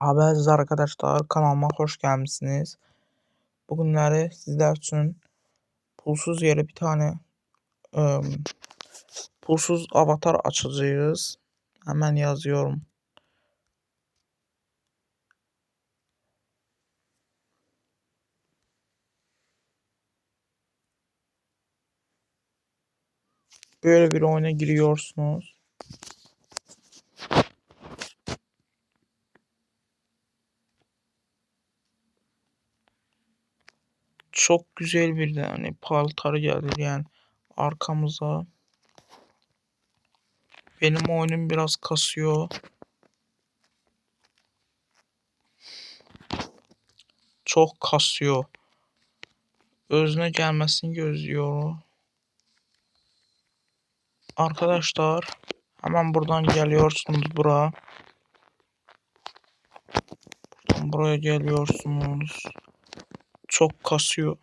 Aziz arkadaşlar, kanalıma hoş gelmişsiniz. Bugünleri sizler için pulsuz yere bir tane pulsuz avatar açacağız. Hemen yazıyorum. Böyle bir oyuna giriyorsunuz. Çok güzel bir yani paltar gelir yani arkamıza. Benim oyunum biraz kasıyor. Çok kasıyor. Özüne gelmesini gözlüyor. Arkadaşlar hemen buradan geliyorsunuz buraya. Buraya geliyorsunuz. Çok kasıyor.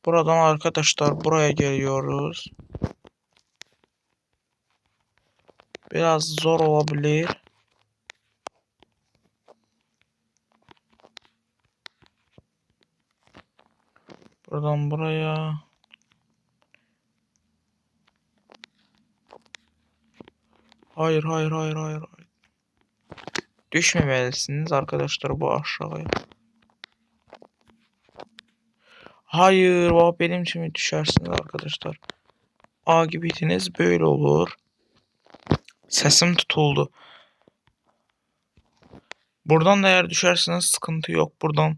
Buradan arkadaşlar buraya geliyoruz. Biraz zor olabilir. Buradan buraya. Hayır, hayır, hayır, hayır. Düşmemelisiniz arkadaşlar bu aşağıya. Hayır, bak benim için düşersiniz arkadaşlar. A gibiydiniz, böyle olur. Sesim tutuldu. Buradan da eğer düşerseniz sıkıntı yok. Buradan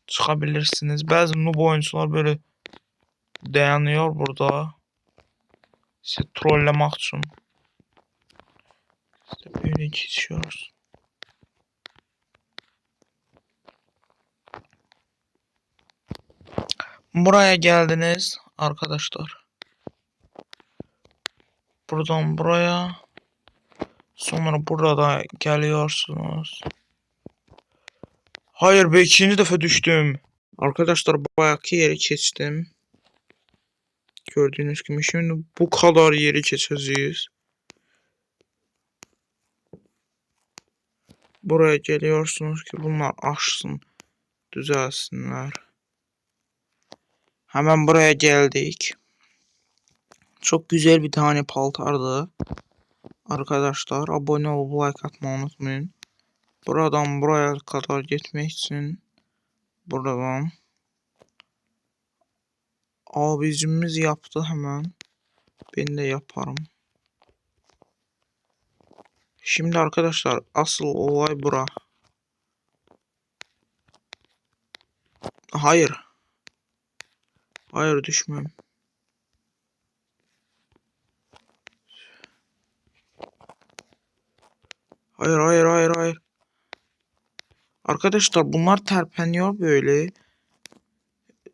çıkabilirsiniz. Bazı noob oyuncular böyle dayanıyor burada. Sizi trollemek için. İşte böyle geçiyoruz. Buraya geldiniz arkadaşlar. Buradan buraya. Sonra burada geliyorsunuz. Hayır, be ikinci defa düştüm. Arkadaşlar bayaki yeri geçtim. Gördüğünüz gibi şimdi bu kadar yeri geçeceğiz. Buraya geliyorsunuz ki bunlar aşsın, düzelsinler. Hemen buraya geldik. Çok güzel bir tane paltardı. Arkadaşlar abone olup like atmayı unutmayın. Buradan buraya kadar gitmek için buradan abicimiz yaptı hemen. Ben de yaparım. Şimdi arkadaşlar asıl olay bura. Hayır. Hayır, düşmem. Hayır, hayır, hayır, hayır. Arkadaşlar bunlar terpeniyor böyle.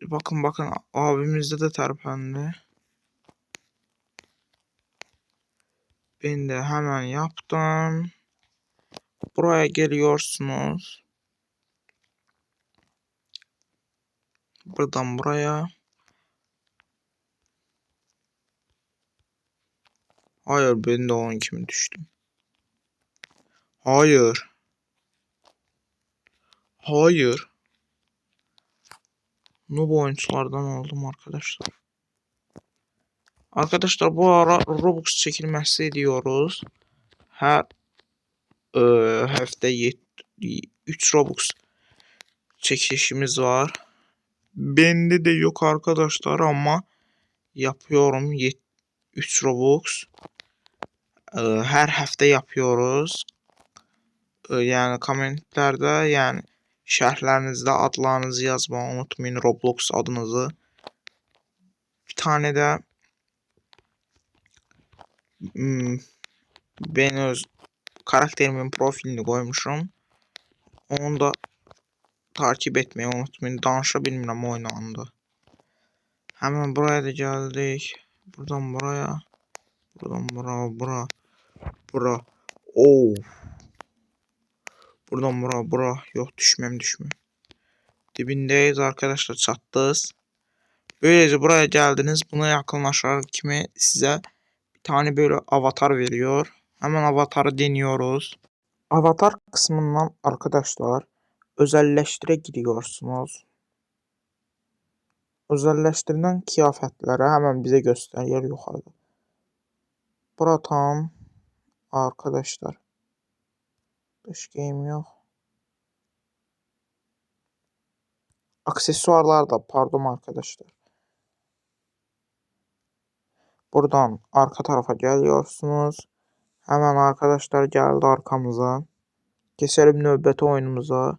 Bakın bakın, abimizde de terpendi. Ben de hemen yaptım. Buraya geliyorsunuz. Buradan buraya. Hayır, ben de onun gibi düştüm. Hayır. Hayır. Noob oyunculardan oldum arkadaşlar. Arkadaşlar bu ara Robux çekilmesi ediyoruz. Her hafta 3 Robux çekişimiz var. Bende de yok arkadaşlar ama yapıyorum 3 Robux. Her hafta yapıyoruz. Yani komentlerde yani şərhlərinizdə adlarınızı yazmayı unutmayın, Roblox adınızı. Bir tane de ben öz karakterimin profilini koymuşum. Onu da takip etmeyi unutmayın. Danışa bilmirəm oynandı. Hemen buraya da geldik. Buradan buraya. Buradan buraya. Bura. Oh. Buradan bura. Yok, düşmem. Dibindeyiz arkadaşlar, çatdınız. Böylece buraya geldiniz. Buna yakınlaşar kimi size bir tane böyle avatar veriyor. Hemen avatarı deniyoruz. Avatar kısmından arkadaşlar özelleştire giriyorsunuz. Özelleştirilen kıyafetleri hemen bize gösteriyor yukarıda. Buradan arkadaşlar dış giyim yok. Aksesuarlar da pardon arkadaşlar. Buradan arka tarafa geliyorsunuz. Hemen arkadaşlar geldi arkamıza. Geçelim növbəti oyunumuza.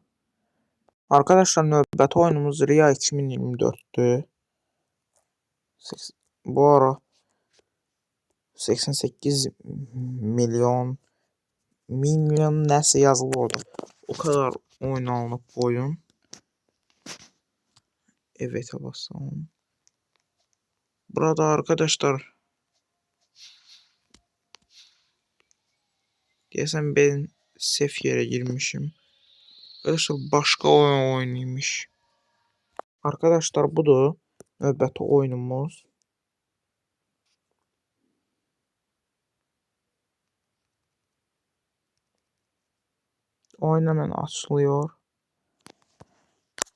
Arkadaşlar növbəti oyunumuz Ria 2024'tü. Bu ara 88 milyon nəsə yazılır orada. O kadar oynanıb bu oyun. Evet'e basalım. Burada arkadaşlar deyəsən ben sef yere girmişim. Arkadaşlar başka oyun oynaymış. Arkadaşlar budur növbəti oyunumuz. Oyun hemen açılıyor.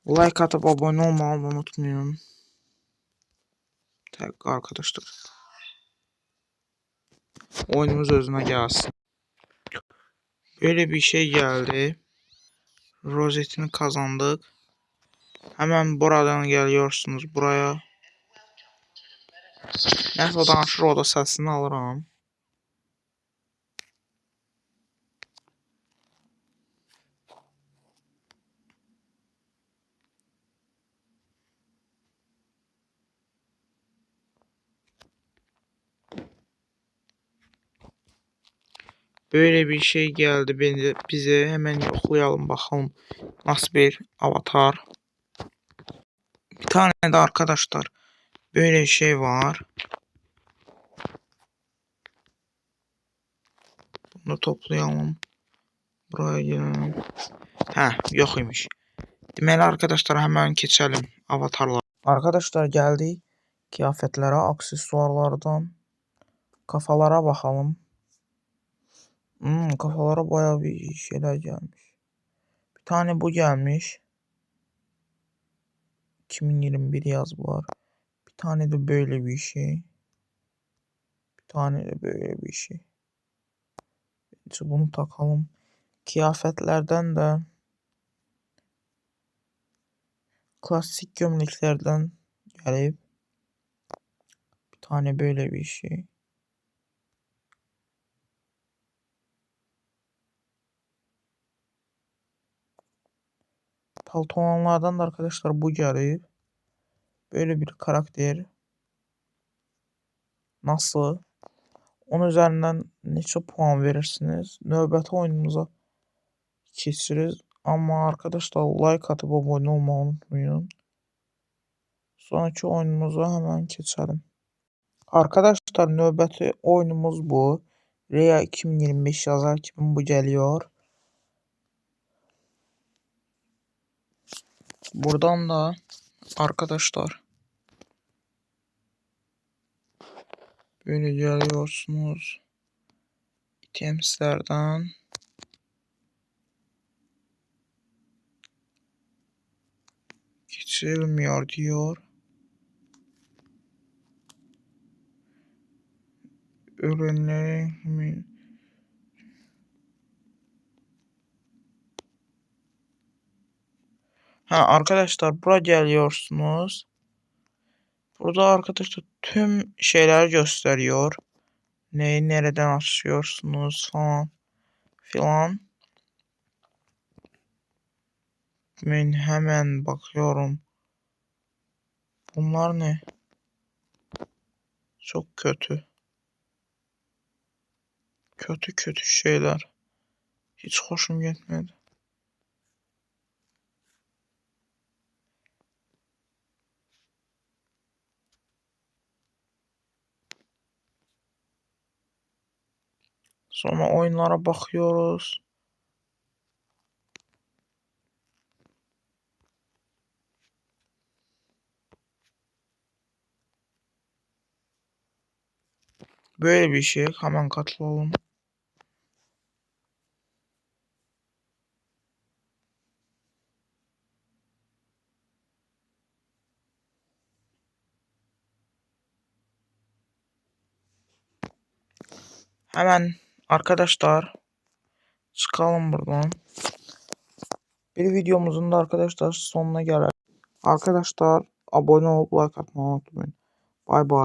Like atıp abone olmayı unutmayın. Tek arkadaşlar. Oyunumuz özüne gelsin. Böyle bir şey geldi. Rozetini kazandık. Hemen buradan geliyorsunuz buraya. Neyse danışır o da sesini alırım. Böyle bir şey geldi bize hemen yoklayalım bakalım nasıl bir avatar. Bir tane de arkadaşlar böyle şey var. Bunu toplayalım. Buraya gelelim. Yok imiş. Deməli arkadaşlar hemen geçelim avatarlar. Arkadaşlar geldik kıyafetlere, aksesuarlardan kafalara bakalım. Kafalara bayağı bir şeyler gelmiş. Bir tane bu gelmiş. 2021 yazılar. Bir tane de böyle bir şey. Bir tane de böyle bir şey. İşte bunu takalım. Kıyafetlerden de klasik gömleklerden gelip bir tane böyle bir şey. Paltolardan da arkadaşlar bu gelip böyle bir karakter. Nasıl? 10 üzerinden neçə puan verirsiniz? Növbəti oyunumuza keçiriz. Ama arkadaşlar like atıp abone olmayı unutmayın. Sonraki oyunumuza hemen geçelim. Arkadaşlar növbəti oyunumuz bu. Ria 2025 yazar kimi bu geliyor. Buradan da arkadaşlar böyle geliyorsunuz. İtemslerden geçirilmiyor diyor. Ürünleri arkadaşlar buraya geliyorsunuz. Burada arkadaşlar tüm şeyler gösteriyor. Neyi nereden açıyorsunuz falan filan. Ben hemen bakıyorum. Bunlar ne? Çok kötü. Kötü şeyler. Hiç hoşum gitmedi. Sonra oyunlara bakıyoruz. Böyle bir şey. Hemen katılalım. Hemen arkadaşlar çıkalım buradan. Bir videomuzun da arkadaşlar sonuna gelelim. Arkadaşlar abone olup like atmayı unutmayın. Bay bay.